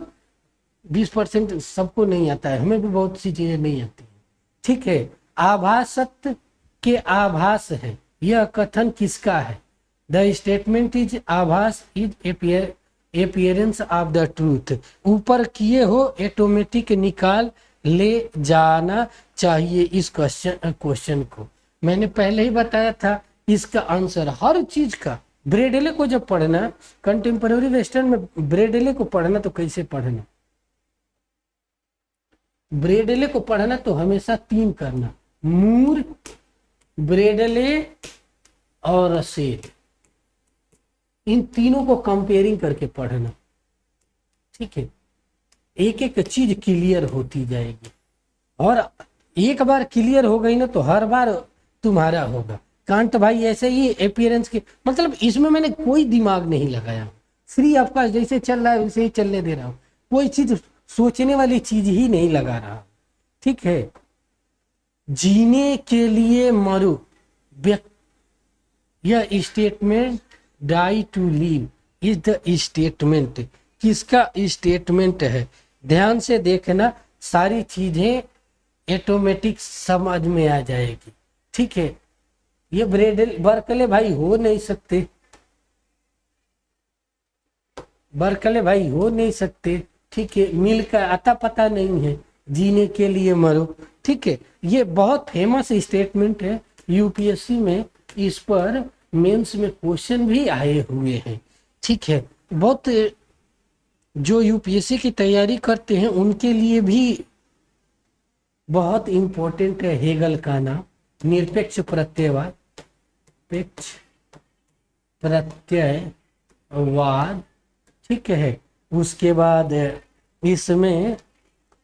20% सबको नहीं आता है, हमें भी बहुत सी चीजें नहीं आती है, ठीक है। आभास सत्य के आभास है, यह कथन किसका है? द स्टेटमेंट इज आभास is appearance of the truth. ऊपर किए हो ऑटोमेटिक निकाल ले जाना चाहिए इस क्वेश्चन को। मैंने पहले ही बताया था इसका आंसर हर चीज का। ब्रेडले को जब पढ़ना, कंटेम्पररी वेस्टर्न में ब्रेडले को पढ़ना, तो कैसे पढ़ना? ब्रेडले को पढ़ना तो हमेशा 3 करना, मूर, ब्रेडले और सेल, इन तीनों को कंपेयरिंग करके पढ़ना, ठीक है। एक एक चीज क्लियर होती जाएगी, और एक बार क्लियर हो गई ना तो हर बार तुम्हारा होगा। कांट भाई ऐसे ही अपीयरेंस के मतलब इसमें मैंने कोई दिमाग नहीं लगाया, फ्री आपका जैसे चल रहा है वैसे ही चलने दे रहा हूँ, कोई चीज सोचने वाली चीज ही नहीं लगा रहा, ठीक है। जीने के लिए मरो, यह statement, die to live is the statement, किसका स्टेटमेंट है? ध्यान से देखना, सारी चीजें ऑटोमेटिक समझ में आ जाएगी, ठीक है। ये बर्कले भाई हो नहीं सकते, बर्कले भाई हो नहीं सकते, ठीक है। मिल का आता पता नहीं है, जीने के लिए मरो, ठीक है। ये बहुत फेमस स्टेटमेंट है, यूपीएससी में इस पर मेंस में क्वेश्चन भी आए हुए हैं, ठीक है। बहुत जो यूपीएससी की तैयारी करते हैं उनके लिए भी बहुत इंपॉर्टेंट है हेगल का नाम, निरपेक्ष प्रत्ययवाद, निरपेक्ष प्रत्ययवाद, ठीक है। उसके बाद इसमें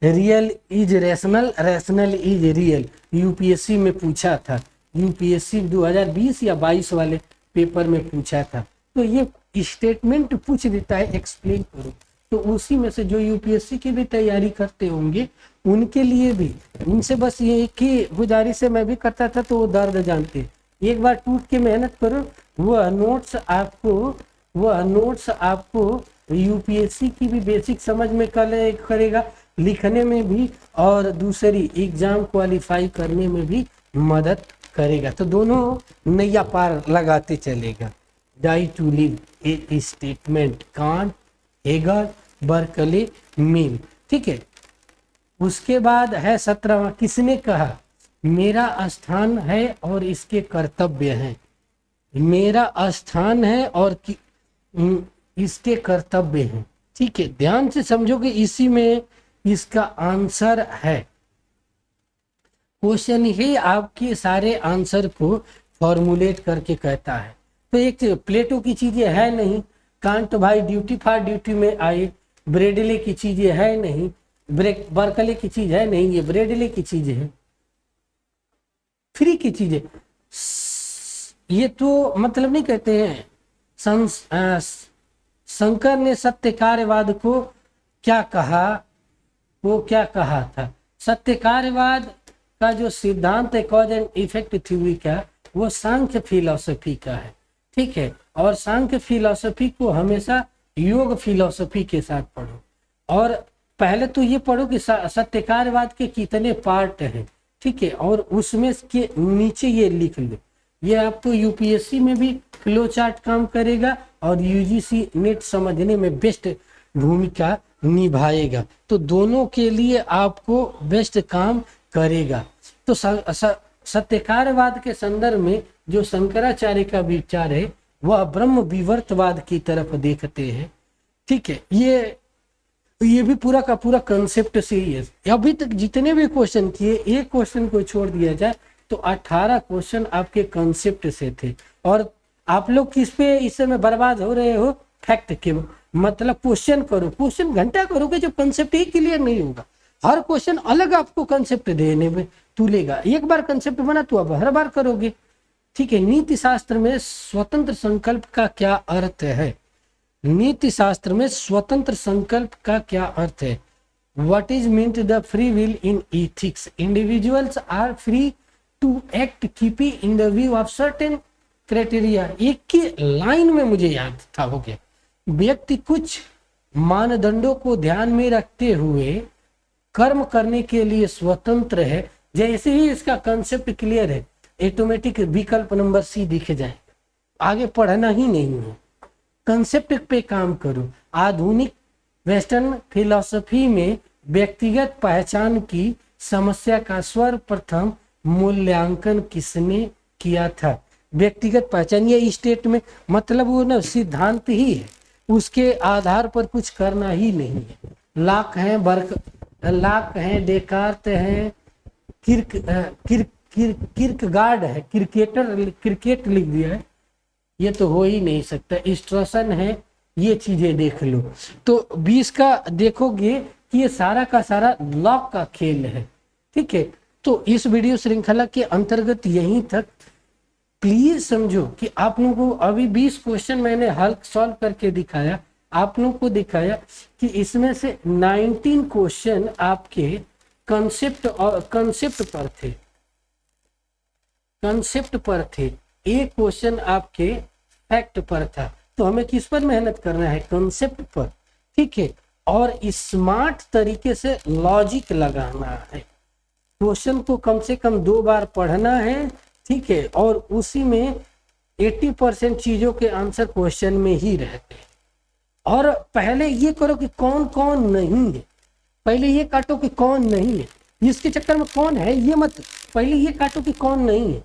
real is rational, rational is real, UPSC में पूछा था, यूपीएससी 2020 या 22 वाले पेपर में पूछा था। तो ये स्टेटमेंट पूछ देता है, एक्सप्लेन करो, तो उसी में से जो यूपीएससी की भी तैयारी करते होंगे उनके लिए भी, उनसे बस ये एक ही गुजारिश है, मैं भी करता था तो वो दर्द जानते, एक बार टूट के मेहनत करो, वह नोट्स आपको यूपीएससी की भी बेसिक समझ में करेगा, लिखने में भी, और दूसरी एग्जाम क्वालिफाई करने में भी मदद करेगा, तो दोनों नैया पार लगाते चलेगा। Die to live a statement, Kant, Hegel, Berkeley, Mill, ठीक है। उसके बाद है 17वां, किसने कहा? मेरा स्थान है और इसके कर्तव्य हैं, मेरा स्थान है और इसके कर्तव्य हैं, ठीक है। ध्यान से समझोगे, इसी में इसका आंसर है। क्वेश्चन ही आपके सारे आंसर को फॉर्मुलेट करके कहता है। तो एक प्लेटो की चीजें है नहीं, कांट भाई ड्यूटी फॉर ड्यूटी में आए, ब्रेडले की चीजें है नहीं, बर्कले की चीज है नहीं, ये ब्रेडले की चीज है, फ्री की चीजें। ये तो मतलब नहीं कहते हैं, शंकर ने सत्य कार्यवाद को क्या कहा, वो क्या कहा था? सत्य कार्यवाद का जो सिद्धांत है कॉज एंड इफेक्ट थ्योरी का, वो सांख्य फिलॉसफी का है, ठीक है। और सांख्य फिलॉसफी को हमेशा योग फिलॉसफी के साथ पढ़ो, और पहले तो ये पढ़ो कि सत्य कार्यवाद के कितने पार्ट हैं, ठीक है, और उसमें के नीचे ये लिख लो। ये आपको यूपीएससी में भी फ्लो चार्ट काम करेगा और यूजीसी नेट समझने में बेस्ट भूमिका निभाएगा, तो दोनों के लिए आपको बेस्ट काम करेगा। तो सत्यकार्यवाद के संदर्भ में जो शंकराचार्य का विचार है वह ब्रह्म विवर्तवाद की तरफ देखते हैं। ठीक है, ये भी पूरा का पूरा कंसेप्ट से ही है। अभी तक जितने भी क्वेश्चन किए, एक क्वेश्चन को छोड़ दिया जाए तो 18 क्वेश्चन आपके कंसेप्ट से थे। और आप लोग किस पे इस समय बर्बाद हो रहे हो? फैक्ट के मतलब क्वेश्चन करो, क्वेश्चन घंटा करोगे जब कंसेप्ट ही क्लियर नहीं होगा। हर क्वेश्चन अलग आपको कंसेप्ट देने में तुलेगा। एक बार कंसेप्ट बना तो अब हर बार करोगे। ठीक है, नीति शास्त्र में स्वतंत्र संकल्प का क्या अर्थ है? नीति शास्त्र में स्वतंत्र संकल्प का क्या अर्थ है? What is meant the free will in ethics? Individuals are free to act keeping in the view of certain criteria। एक की लाइन में मुझे याद था, हो गया। व्यक्ति कुछ मानदंडों को ध्यान में रखते हुए कर्म करने के लिए स्वतंत्र है। जैसे ही इसका कंसेप्ट क्लियर है, ऑटोमेटिक विकल्प नंबर सी दिख जाए। आगे पढ़ना ही नहीं है, कंसेप्ट पे काम करो। आधुनिक वेस्टर्न फिलॉसफी में व्यक्तिगत पहचान की समस्या का सर्वप्रथम मूल्यांकन किसने किया था? व्यक्तिगत पहचान, ये स्टेट में मतलब वो ना सिद्धांत ही है, उसके आधार पर कुछ करना ही नहीं है। लाक हैं, डेकार्त हैं, किर्कगार्ड है, क्रिकेट लिख दिया है, ये तो हो ही नहीं सकता। इंस्ट्रक्शन है, ये चीजें देख लो। तो 20 का देखोगे कि ये सारा का सारा लॉक का खेल है। ठीक है, तो इस वीडियो श्रृंखला के अंतर्गत यहीं तक। प्लीज समझो कि आप लोगों को अभी 20 क्वेश्चन मैंने हल सॉल्व करके दिखाया, आप लोगों को दिखाया कि इसमें से 19 क्वेश्चन आपके कंसेप्ट पर थे, एक क्वेश्चन आपके फैक्ट पर था। तो हमें किस पर मेहनत करना है? कंसेप्ट पर। ठीक है, और स्मार्ट तरीके से लॉजिक लगाना है। क्वेश्चन को कम से कम 2 बार पढ़ना है। ठीक है, और उसी में 80% चीजों के आंसर क्वेश्चन में ही रहते हैं। और पहले ये करो कि कौन कौन नहीं है, पहले ये काटो कि कौन नहीं है। इसके चक्कर में कौन है ये मत, पहले ये काटो कि कौन नहीं है,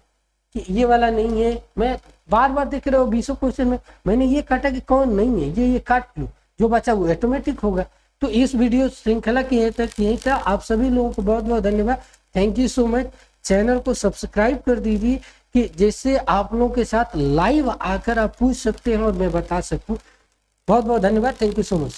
कि ये वाला नहीं है। मैं बार बार देख रहे हो 20 क्वेश्चन में मैंने ये काटा कि कौन नहीं है, ये काट लो, जो बचा वो ऑटोमेटिक होगा। तो इस वीडियो श्रृंखला के यहीं था। आप सभी लोगों को बहुत बहुत धन्यवाद, thank you so much. Channel को सब्सक्राइब कर दीजिए कि जैसे आप लोगों के साथ लाइव आकर आप पूछ सकते हैं और मैं बता सकूं। बहुत बहुत धन्यवाद, थैंक यू सो मच।